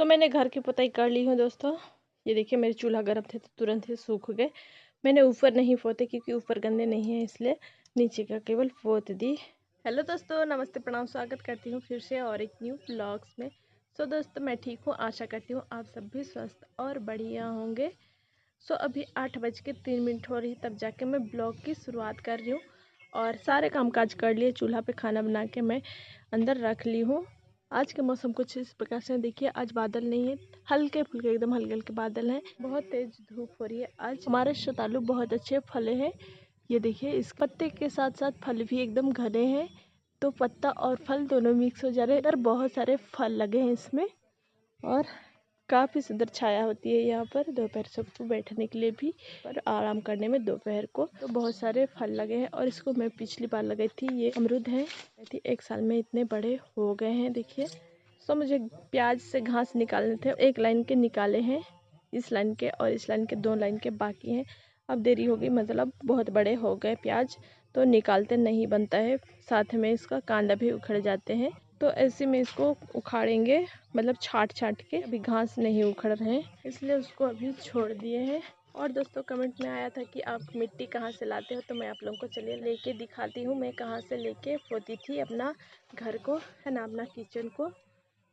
मैंने घर की पुताई कर ली हूँ दोस्तों। ये देखिए मेरे चूल्हा गर्म थे तो तुरंत ही सूख गए। मैंने ऊपर नहीं पोते क्योंकि ऊपर गंदे नहीं है, इसलिए नीचे का केवल पोत दी। हेलो दोस्तों, नमस्ते, प्रणाम, स्वागत करती हूँ फिर से और एक न्यू ब्लॉग्स में। दोस्तों मैं ठीक हूँ, आशा करती हूँ आप सब भी स्वस्थ और बढ़िया होंगे। अभी 8:03 हो रही, तब जाके मैं ब्लॉग की शुरुआत कर रही हूँ और सारे काम काज कर लिए। चूल्हा पे खाना बना के मैं अंदर रख ली हूँ। आज के मौसम कुछ इस प्रकार से देखिए, आज बादल नहीं है, हल्के फुल्के एकदम हल्के हल्के बादल हैं। बहुत तेज धूप हो रही है। आज हमारे शतालू बहुत अच्छे फले हैं। ये देखिए, इस पत्ते के साथ साथ फल भी एकदम घने हैं, तो पत्ता और फल दोनों मिक्स हो जा रहे हैं। इधर बहुत सारे फल लगे हैं इसमें और काफ़ी सुंदर छाया होती है यहाँ पर दोपहर सबको बैठने के लिए भी और आराम करने में दोपहर को। तो बहुत सारे फल लगे हैं और इसको मैं पिछली बार लगाई थी। ये अमरूद है, एक साल में इतने बड़े हो गए हैं देखिए। मुझे प्याज से घास निकालने थे, एक लाइन के निकाले हैं, इस लाइन के और इस लाइन के 2 लाइन के बाकी हैं। अब देरी हो गई, मतलब बहुत बड़े हो गए प्याज, तो निकालते नहीं बनता है, साथ में इसका कांदा भी उखड़ जाते हैं। तो ऐसे में इसको उखाड़ेंगे, मतलब छाट छाट के। अभी घास नहीं उखड़ रहे हैं इसलिए उसको अभी छोड़ दिए हैं। और दोस्तों कमेंट में आया था कि आप मिट्टी कहाँ से लाते हो, तो मैं आप लोगों को चलिए लेके दिखाती हूँ मैं कहाँ से लेके पोती थी अपना घर को, है ना, अपना किचन को।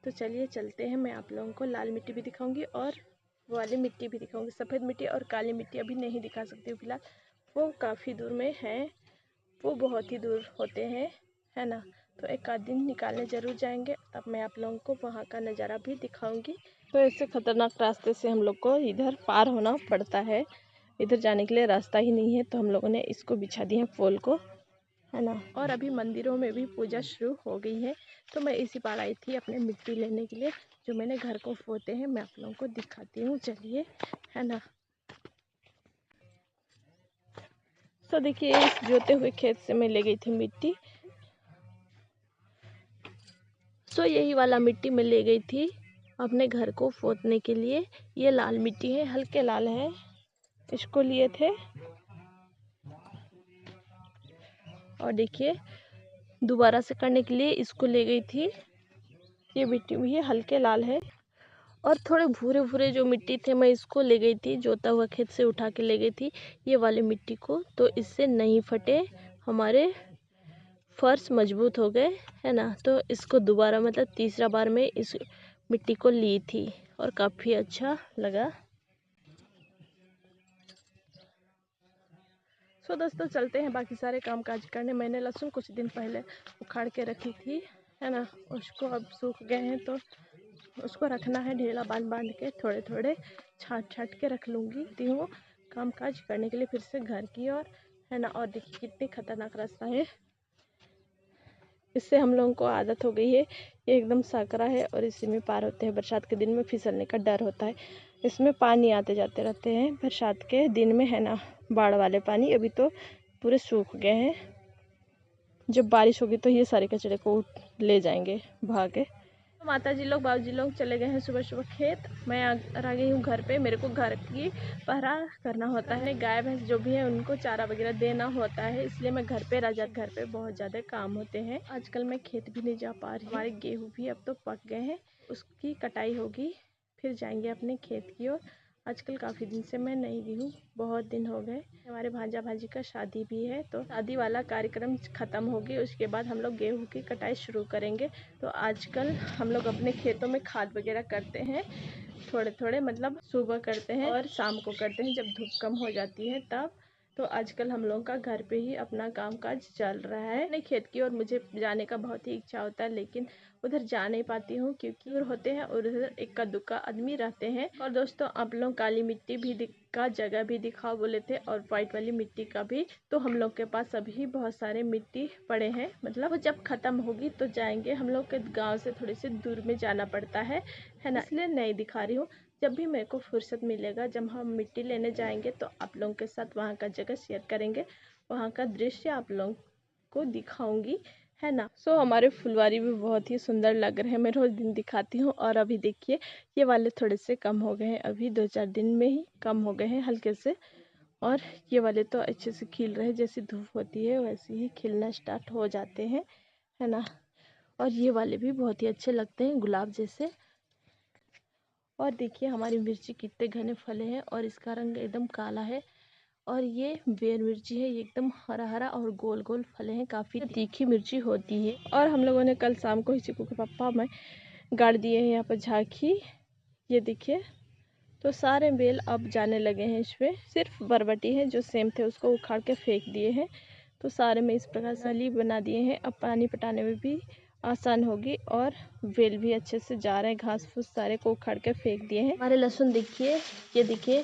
तो चलिए चलते हैं, मैं आप लोगों को लाल मिट्टी भी दिखाऊंगी और वो वाली मिट्टी भी दिखाऊंगी। सफ़ेद मिट्टी और काली मिट्टी अभी नहीं दिखा सकती हूँ फिलहाल, वो काफ़ी दूर में है, वो बहुत ही दूर होते हैं, है ना। तो एक आध दिन निकालने ज़रूर जाएंगे, तब मैं आप लोगों को वहाँ का नज़ारा भी दिखाऊंगी। तो ऐसे ख़तरनाक रास्ते से हम लोग को इधर पार होना पड़ता है, इधर जाने के लिए रास्ता ही नहीं है, तो हम लोगों ने इसको बिछा दिया है पोल को, है ना। और अभी मंदिरों में भी पूजा शुरू हो गई है, तो मैं इसी पार आई थी अपने मिट्टी लेने के लिए, जो मैंने घर को पोते हैं। मैं आप लोगों को दिखाती हूँ, चलिए, है ना। देखिए, इस जोते हुए खेत से मैं ले गई थी मिट्टी। यही वाला मिट्टी मैं ले गई थी अपने घर को पोतने के लिए। ये लाल मिट्टी है, हल्के लाल है, इसको लिए थे। और देखिए दोबारा से करने के लिए इसको ले गई थी। ये मिट्टी भी हल्के लाल है और थोड़े भूरे भूरे जो मिट्टी थे, मैं इसको ले गई थी, जोता हुआ खेत से उठा के ले गई थी ये वाली मिट्टी को, तो इससे नहीं फटे, हमारे फर्श मजबूत हो गए, है ना। तो इसको दोबारा, मतलब तीसरा बार मैं इस मिट्टी को ली थी और काफ़ी अच्छा लगा। दोस्तों चलते हैं बाकी सारे काम काज करने। मैंने लहसुन कुछ दिन पहले उखाड़ के रखी थी, है ना, उसको अब सूख गए हैं, तो उसको रखना है ढेला बांध बांध के, थोड़े थोड़े छाट छाट के रख लूँगी हूँ काम काज करने के लिए फिर से घर की ओर, है ना। और देखिए कितनी खतरनाक रास्ता है, इससे हम लोगों को आदत हो गई है। ये एकदम सकरा है और इसी में पार होते हैं। बरसात के दिन में फिसलने का डर होता है, इसमें पानी आते जाते रहते हैं बरसात के दिन में, है ना, बाढ़ वाले पानी। अभी तो पूरे सूख गए हैं, जब बारिश होगी तो ये सारे कचरे को ले जाएंगे भागे। माता जी लोग, बाबू जी लोग चले गए हैं सुबह सुबह खेत। मैं आ गई हूँ घर पे। मेरे को घर की पहरा करना होता है, गाय भैंस जो भी है उनको चारा वगैरह देना होता है, इसलिए मैं घर पे घर पे बहुत ज़्यादा काम होते हैं। आजकल मैं खेत भी नहीं जा पा रही। हमारे गेहूँ भी अब तो पक गए हैं, उसकी कटाई होगी, फिर जाएंगे अपने खेत की ओर। आजकल काफ़ी दिन से मैं नहीं गई हूँ, बहुत दिन हो गए। हमारे भांजा भांजी का शादी भी है, तो शादी वाला कार्यक्रम ख़त्म होगी, उसके बाद हम लोग गेहूँ की कटाई शुरू करेंगे। तो आजकल हम लोग अपने खेतों में खाद वगैरह करते हैं, थोड़े थोड़े, मतलब सुबह करते हैं और शाम को करते हैं जब धूप कम हो जाती है तब। तो आजकल हम लोगों का घर पे ही अपना काम काज चल रहा है। अपने खेत की ओर मुझे जाने का बहुत ही इच्छा होता है, लेकिन उधर जा नहीं पाती हूँ क्योंकि दूर होते हैं और उधर इक्का दुक्का आदमी रहते हैं। और दोस्तों आप लोग काली मिट्टी भी का जगह भी दिखाओ बोले थे और वाइट वाली मिट्टी का भी, तो हम लोग के पास अभी बहुत सारे मिट्टी पड़े हैं, मतलब वो जब खत्म होगी तो जाएंगे। हम लोग के गांव से थोड़ी सी दूर में जाना पड़ता है ना, इसलिए नहीं दिखा रही हूँ। जब भी मेरे को फुर्सत मिलेगा, जब हम मिट्टी लेने जाएंगे, तो आप लोगों के साथ वहाँ का जगह शेयर करेंगे, वहाँ का दृश्य आप लोगों को दिखाऊंगी, है ना। हमारे फुलवारी भी बहुत ही सुंदर लग रहे हैं, मैं रोज दिन दिखाती हूँ। और अभी देखिए ये वाले थोड़े से कम हो गए हैं, अभी 2-4 दिन में ही कम हो गए हैं हल्के से। और ये वाले तो अच्छे से खिल रहे हैं, जैसी धूप होती है वैसे ही खिलना स्टार्ट हो जाते हैं, है ना। और ये वाले भी बहुत ही अच्छे लगते हैं, गुलाब जैसे। और देखिए हमारी मिर्ची कितने घने फले हैं और इसका रंग एकदम काला है। और ये बेर मिर्ची है, ये एकदम हरा हरा और गोल गोल फले हैं, काफ़ी तीखी मिर्ची होती है। और हम लोगों ने कल शाम को ही चिकू के पापा में गाड़ दिए हैं यहाँ पर झांकी, ये देखिए। तो सारे बेल अब जाने लगे हैं इसमें, सिर्फ बरबटी है जो सेम थे उसको उखाड़ के फेंक दिए हैं। तो सारे में इस प्रकार से नली बना दिए हैं, अब पानी पटाने में भी आसान होगी और बेल भी अच्छे से जा रहे हैं। घास फूस सारे को उखाड़ के फेंक दिए हैं। हमारे लहसुन देखिए, ये देखिए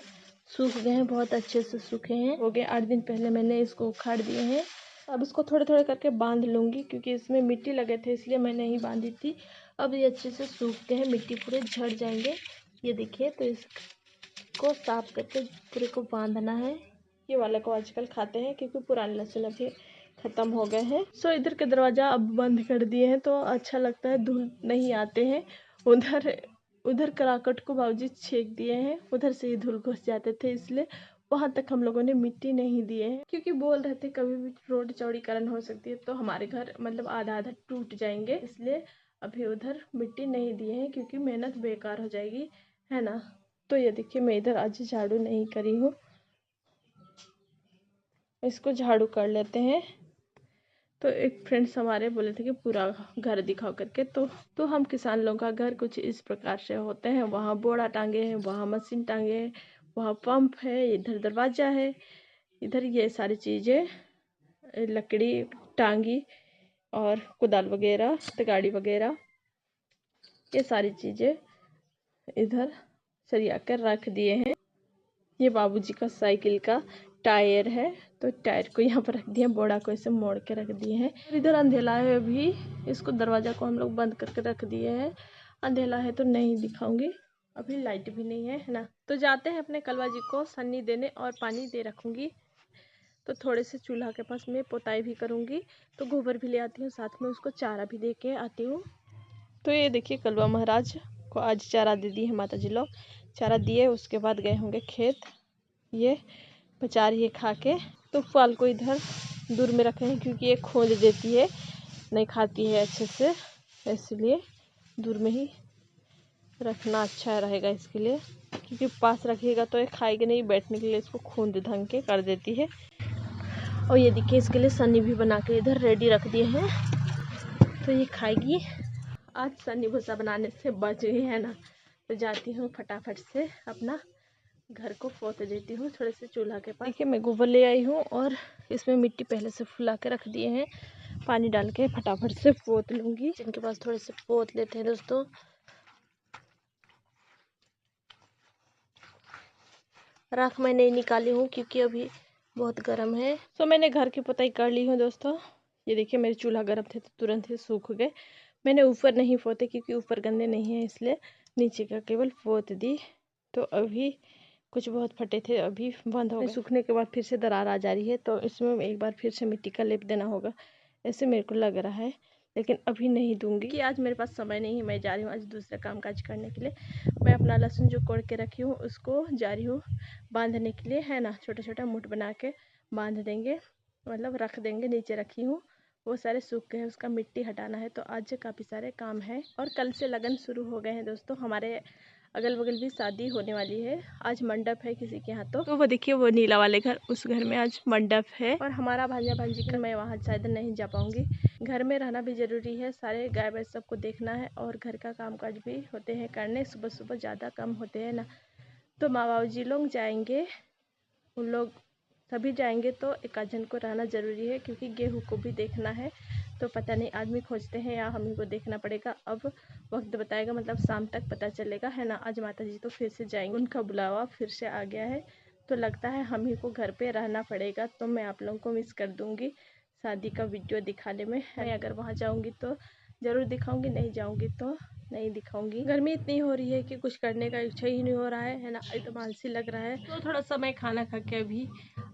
सूख गए हैं, बहुत अच्छे से सूखे हैं, हो गए 8 दिन पहले मैंने इसको उखाड़ दिए हैं। अब इसको थोड़े थोड़े करके बांध लूँगी क्योंकि इसमें मिट्टी लगे थे इसलिए मैं नहीं बांधी थी। अब ये अच्छे से सूखते हैं, मिट्टी पूरे झड़ जाएंगे। ये देखिए, तो इसको साफ करके पूरे को बांधना है। ये वाले को आजकल खाते हैं क्योंकि पुराने लहसुन अभी ख़त्म हो गए हैं। सो इधर के दरवाज़ा अब बंद कर दिए हैं तो अच्छा लगता है, धूल नहीं आते हैं। उधर कराकट को बाबूजी छेक दिए हैं, उधर से ही धूल घुस जाते थे, इसलिए वहाँ तक हम लोगों ने मिट्टी नहीं दिए हैं क्योंकि बोल रहे थे कभी भी रोड चौड़ीकरण हो सकती है तो हमारे घर मतलब आधा आधा टूट जाएंगे, इसलिए अभी उधर मिट्टी नहीं दिए हैं क्योंकि मेहनत बेकार हो जाएगी, है ना। तो ये देखिए मैं इधर आज झाड़ू नहीं करी हूँ, इसको झाड़ू कर लेते हैं। तो एक फ्रेंड्स हमारे बोले थे कि पूरा घर दिखाओ करके, तो हम किसान लोगों का घर कुछ इस प्रकार से होते हैं। वहाँ बोड़ा टांगे हैं, वहाँ मशीन टांगे हैं, वहाँ पंप है, इधर दरवाज़ा है, इधर ये सारी चीज़ें लकड़ी टांगी और कुदाल वगैरह तगाड़ी वगैरह ये सारी चीज़ें इधर सरिया कर रख दिए हैं। ये बाबूजी का साइकिल का टायर है, तो टायर को यहाँ पर रख दिए हैं, बोड़ा को ऐसे मोड़ के रख दिए हैं। इधर अंधेला है, अभी इसको दरवाज़ा को हम लोग बंद करके रख दिए हैं। अंधेला है तो नहीं दिखाऊंगी, अभी लाइट भी नहीं है ना। तो जाते हैं अपने कलवा जी को सन्नी देने और पानी दे रखूँगी। तो थोड़े से चूल्हा के पास में पोताई भी करूँगी, तो गोबर भी ले आती हूँ, साथ में उसको चारा भी दे के आती हूँ। तो ये देखिए कलवा महाराज को आज चारा दे दी है माता जी लोग, चारा दिए उसके बाद गए होंगे खेत, ये बचा रही है खा के। तो फल को इधर दूर में रखे हैं क्योंकि ये खोज देती है, नहीं खाती है अच्छे से, इसलिए दूर में ही रखना अच्छा रहेगा इसके लिए, क्योंकि पास रखिएगा तो ये खाएगी नहीं, बैठने के लिए इसको खूंद ढंग के कर देती है। और ये देखिए इसके लिए सन्नी भी बना के इधर रेडी रख दिए हैं, तो ये खाएगी। आज सन्नी भूसा बनाने से बच गई है ना, तो जाती हूँ फटाफट से अपना घर को पोत देती हूँ थोड़े से चूल्हा के पास। देखिए मैं गोबर ले आई हूँ और इसमें मिट्टी पहले से फुला के रख दिए हैं, पानी डाल के फटाफट से पोत लूँगी। जिनके पास थोड़े से पोत लेते हैं दोस्तों। राख मैं नहीं निकाली हूँ क्योंकि अभी बहुत गर्म है। तो मैंने घर की पोताई कर ली हूँ दोस्तों। ये देखिए मेरे चूल्हा गर्म थे तो तुरंत ही सूख गए। मैंने ऊपर नहीं पोते क्योंकि ऊपर गंदे नहीं है, इसलिए नीचे का केवल पोत दी। तो अभी कुछ बहुत फटे थे, अभी बंद हो गए। सूखने के बाद फिर से दरार आ जा रही है, तो इसमें एक बार फिर से मिट्टी का लेप देना होगा, ऐसे मेरे को लग रहा है, लेकिन अभी नहीं दूंगी कि आज मेरे पास समय नहीं है। मैं जा रही हूँ आज दूसरा काम काज करने के लिए। मैं अपना लहसुन जो कोड़ के रखी हूँ उसको जा रही हूँ बांधने के लिए, है ना। छोटा छोटा मुठ बना के बांध देंगे, मतलब रख देंगे। नीचे रखी हूँ, वो सारे सूख गए हैं, उसका मिट्टी हटाना है। तो आज काफ़ी सारे काम है और कल से लगन शुरू हो गए हैं दोस्तों। हमारे अगल बगल भी शादी होने वाली है, आज मंडप है किसी के यहाँ। तो वो देखिए वो नीला वाले घर, उस घर में आज मंडप है और हमारा भांजा भांजी का, मैं वहाँ शायद नहीं जा पाऊँगी। घर में रहना भी ज़रूरी है, सारे गाय भैंस सबको देखना है और घर का काम काज भी होते हैं करने, सुबह सुबह ज़्यादा काम होते हैं ना। तो माँ बाबू जी लोग जाएंगे, उन लोग सभी जाएंगे, तो एक आध को रहना ज़रूरी है क्योंकि गेहूँ को भी देखना है। तो पता नहीं आदमी खोजते हैं या हम ही को देखना पड़ेगा, अब वक्त बताएगा, मतलब शाम तक पता चलेगा, है ना। आज माता जी तो फिर से जाएंगे, उनका बुलावा फिर से आ गया है, तो लगता है हम ही को घर पे रहना पड़ेगा। तो मैं आप लोगों को मिस कर दूँगी शादी का वीडियो दिखाने में। मैं अगर वहाँ जाऊँगी तो ज़रूर दिखाऊँगी, नहीं जाऊँगी तो नहीं दिखाऊंगी। गर्मी इतनी हो रही है कि कुछ करने का इच्छा ही नहीं हो रहा है ना, एकदम आलसी लग रहा है। तो थोड़ा सा मैं खाना खा के अभी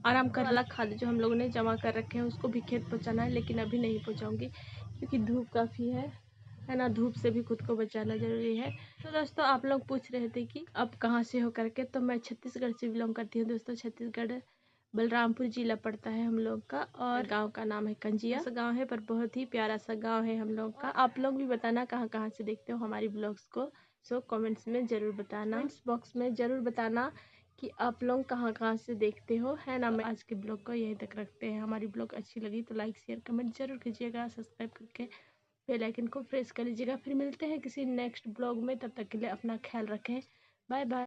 आराम कर, अलग खाद्य जो हम लोगों ने जमा कर रखे हैं उसको भी खेत पहुँचाना है, लेकिन अभी नहीं पहुँचाऊँगी क्योंकि धूप काफ़ी है ना। धूप से भी खुद को बचाना ज़रूरी है। तो दोस्तों आप लोग पूछ रहे थे कि अब कहाँ से हो करके, तो मैं छत्तीसगढ़ से बिलोंग करती हूँ दोस्तों। छत्तीसगढ़ बलरामपुर जिला पड़ता है हम लोग का, और गांव का नाम है कंजिया। सा गांव है पर बहुत ही प्यारा सा गांव है हम लोग का। आप लोग भी बताना कहाँ कहाँ से देखते हो हमारी ब्लॉग्स को, सो कमेंट्स में ज़रूर बताना, कमेंट्स बॉक्स में ज़रूर बताना कि आप लोग कहाँ कहाँ से देखते हो, है ना। मैं आज के ब्लॉग को यहीं तक रखते हैं। हमारी ब्लॉग अच्छी लगी तो लाइक शेयर कमेंट जरूर कीजिएगा, सब्सक्राइब करके बेल आइकन को प्रेस कर लीजिएगा। फिर मिलते हैं किसी नेक्स्ट ब्लॉग में, तब तक के लिए अपना ख्याल रखें। Bye bye.